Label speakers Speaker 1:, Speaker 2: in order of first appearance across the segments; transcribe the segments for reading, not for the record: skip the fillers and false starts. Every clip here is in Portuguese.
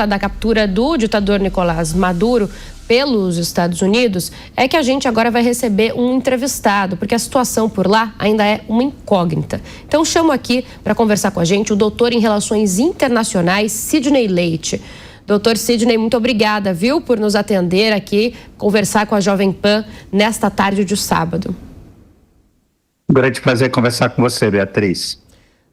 Speaker 1: da captura do ditador Nicolás Maduro pelos Estados Unidos, é que a gente agora vai receber um entrevistado, porque a situação por lá ainda é uma incógnita. Então chamo aqui para conversar com a gente o doutor em Relações Internacionais, Sidney Leite. Doutor Sidney, muito obrigada, viu, por nos atender aqui, conversar com a Jovem Pan nesta tarde de sábado.
Speaker 2: Um grande prazer conversar com você, Beatriz.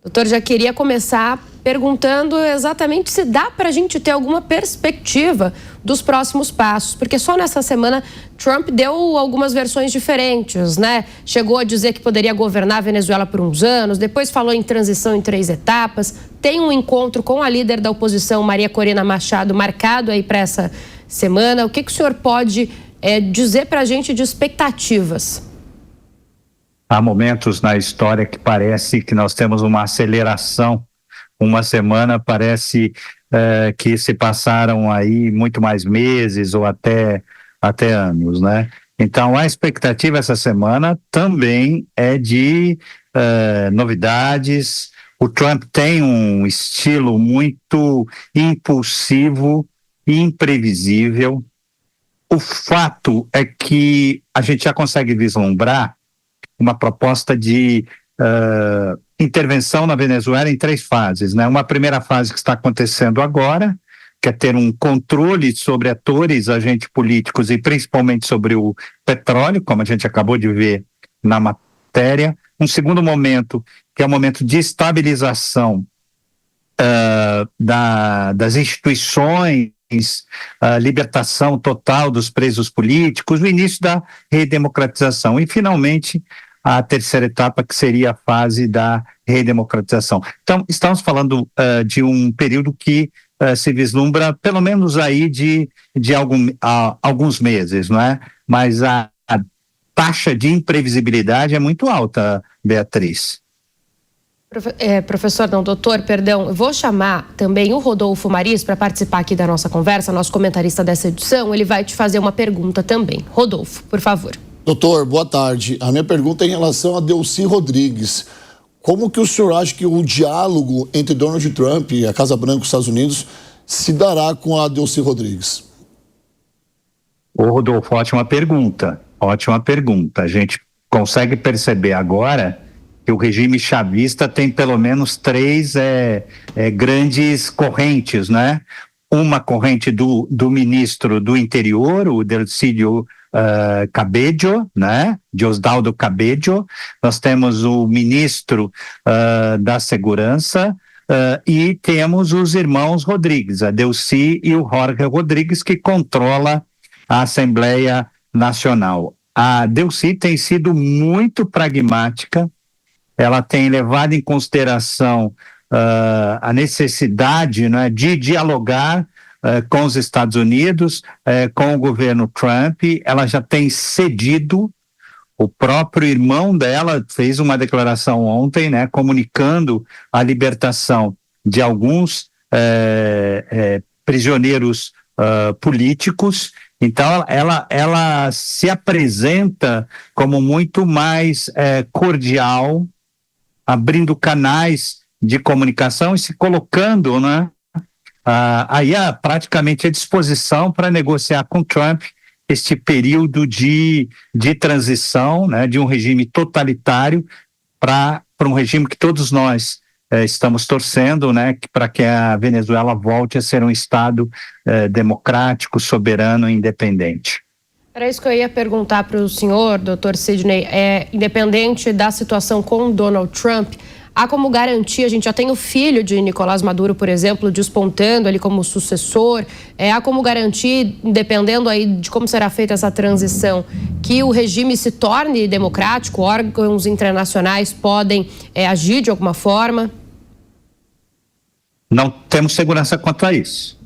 Speaker 1: Doutor, já queria começar perguntando exatamente se dá para a gente ter alguma perspectiva dos próximos passos, porque só nessa semana Trump deu algumas versões diferentes, né? Chegou a dizer que poderia governar a Venezuela por uns anos, depois falou em transição em 3 etapas, tem um encontro com a líder da oposição, Maria Corina Machado, marcado aí para essa semana. O que o senhor pode dizer para a gente de expectativas?
Speaker 2: Há momentos na história que parece que nós temos uma aceleração. Uma semana parece que se passaram aí muito mais meses ou até anos, né? Então, a expectativa essa semana também é de novidades. O Trump tem um estilo muito impulsivo e imprevisível. O fato é que a gente já consegue vislumbrar uma proposta de intervenção na Venezuela em 3 fases, né? Uma primeira fase que está acontecendo agora, que é ter um controle sobre atores, agentes políticos e principalmente sobre o petróleo, como a gente acabou de ver na matéria. Um segundo momento, que é o momento de estabilização das instituições, a libertação total dos presos políticos, o início da redemocratização e, finalmente, a terceira etapa, que seria a fase da redemocratização. Então, estamos falando de um período que se vislumbra pelo menos aí de alguns meses, não é? Mas a taxa de imprevisibilidade é muito alta, Beatriz.
Speaker 1: Doutor, eu vou chamar também o Rodolfo Maris para participar aqui da nossa conversa, nosso comentarista dessa edição. Ele vai te fazer uma pergunta também. Rodolfo, por favor.
Speaker 3: Doutor, boa tarde. A minha pergunta é em relação a Delcy Rodrigues. Como que o senhor acha que o diálogo entre Donald Trump e a Casa Branca dos Estados Unidos se dará com a Delcy Rodrigues?
Speaker 2: Ô Rodolfo, ótima pergunta. A gente consegue perceber agora que o regime chavista tem pelo menos 3 grandes correntes, né? Uma corrente do ministro do interior, o Delcídio Cabello, né? Diosdado Cabello. Nós temos o ministro da Segurança e temos os irmãos Rodrigues, a Delcy e o Jorge Rodrigues, que controla a Assembleia Nacional. A Delcy tem sido muito pragmática. Ela tem levado em consideração a necessidade, né, de dialogar com os Estados Unidos, com o governo Trump. Ela já tem cedido. O próprio irmão dela fez uma declaração ontem, né, comunicando a libertação de alguns prisioneiros políticos. Então, ela se apresenta como muito mais cordial, abrindo canais de comunicação e se colocando, né, aí praticamente à disposição para negociar com Trump este período de transição, né, de um regime totalitário para um regime que todos nós estamos torcendo, né, para que a Venezuela volte a ser um Estado democrático, soberano e independente.
Speaker 1: Era isso que eu ia perguntar para o senhor, doutor Sidney. Independente da situação com Donald Trump, há como garantir, a gente já tem o filho de Nicolás Maduro, por exemplo, despontando ali como sucessor, há como garantir, dependendo aí de como será feita essa transição, que o regime se torne democrático, órgãos internacionais podem agir de alguma forma?
Speaker 2: Não temos segurança quanto a isso.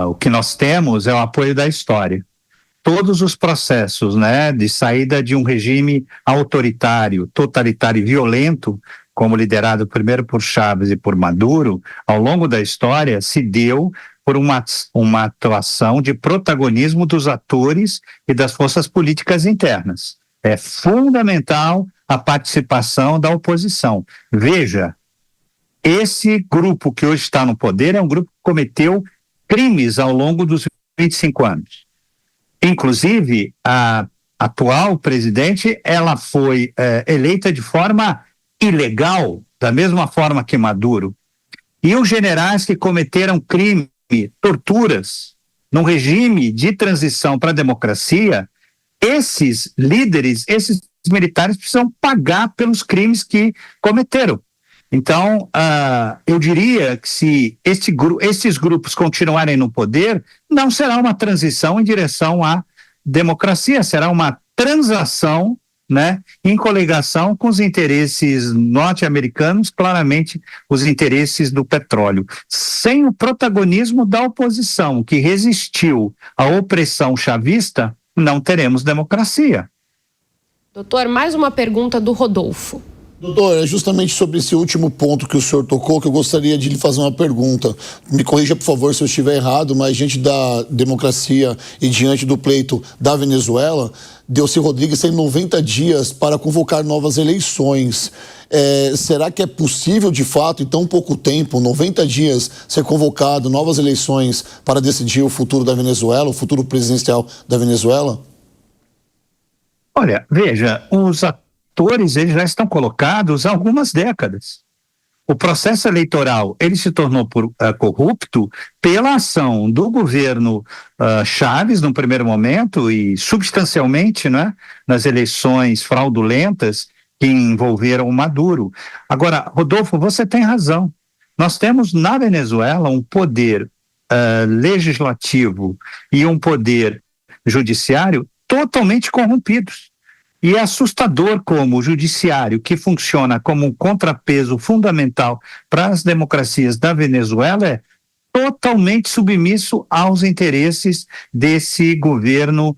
Speaker 2: O que nós temos é o apoio da história. Todos os processos, né, de saída de um regime autoritário, totalitário e violento, como liderado primeiro por Chávez e por Maduro, ao longo da história se deu por uma atuação de protagonismo dos atores e das forças políticas internas. É fundamental a participação da oposição. Veja, esse grupo que hoje está no poder é um grupo que cometeu crimes ao longo dos 25 anos. Inclusive, a atual presidente, ela foi eleita de forma ilegal, da mesma forma que Maduro. E os generais que cometeram crime, torturas, num regime de transição para a democracia, esses líderes, esses militares precisam pagar pelos crimes que cometeram. Então, eu diria que se esses grupos continuarem no poder, não será uma transição em direção à democracia, será uma transação, né, em coligação com os interesses norte-americanos, claramente os interesses do petróleo. Sem o protagonismo da oposição, que resistiu à opressão chavista, não teremos democracia.
Speaker 1: Doutor, mais uma pergunta do Rodolfo.
Speaker 3: Doutor, é justamente sobre esse último ponto que o senhor tocou que eu gostaria de lhe fazer uma pergunta. Me corrija, por favor, se eu estiver errado, mas diante da democracia e diante do pleito da Venezuela, Delcy Rodrigues tem 90 dias para convocar novas eleições. Será que é possível, de fato, em tão pouco tempo, 90 dias, ser convocado novas eleições para decidir o futuro da Venezuela, o futuro presidencial da Venezuela?
Speaker 2: Olha, veja, os atores eles já estão colocados há algumas décadas. O processo eleitoral ele se tornou corrupto pela ação do governo Chávez no primeiro momento e substancialmente, né, nas eleições fraudulentas que envolveram o Maduro. Agora, Rodolfo, você tem razão. Nós temos na Venezuela um poder legislativo e um poder judiciário totalmente corrompidos. E é assustador como o judiciário, que funciona como um contrapeso fundamental para as democracias da Venezuela, é totalmente submisso aos interesses desse governo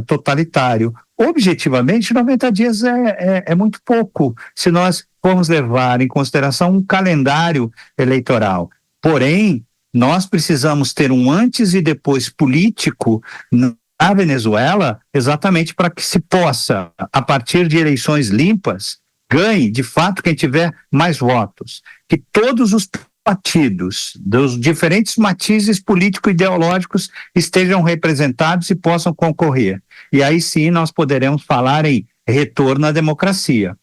Speaker 2: totalitário. Objetivamente, 90 dias é muito pouco, se nós formos levar em consideração um calendário eleitoral. Porém, nós precisamos ter um antes e depois político na Venezuela, exatamente para que se possa, a partir de eleições limpas, ganhe, de fato, quem tiver mais votos. Que todos os partidos, dos diferentes matizes político-ideológicos, estejam representados e possam concorrer. E aí sim nós poderemos falar em retorno à democracia.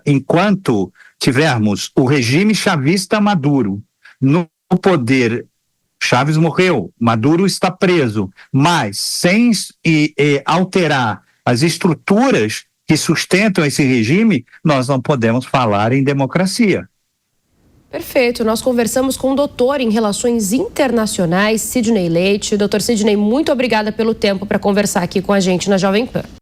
Speaker 2: Enquanto tivermos o regime chavista Maduro no poder, Chávez morreu, Maduro está preso, mas sem alterar as estruturas que sustentam esse regime, nós não podemos falar em democracia.
Speaker 1: Perfeito. Nós conversamos com o doutor em Relações Internacionais, Sidney Leite. Doutor Sidney, muito obrigada pelo tempo para conversar aqui com a gente na Jovem Pan.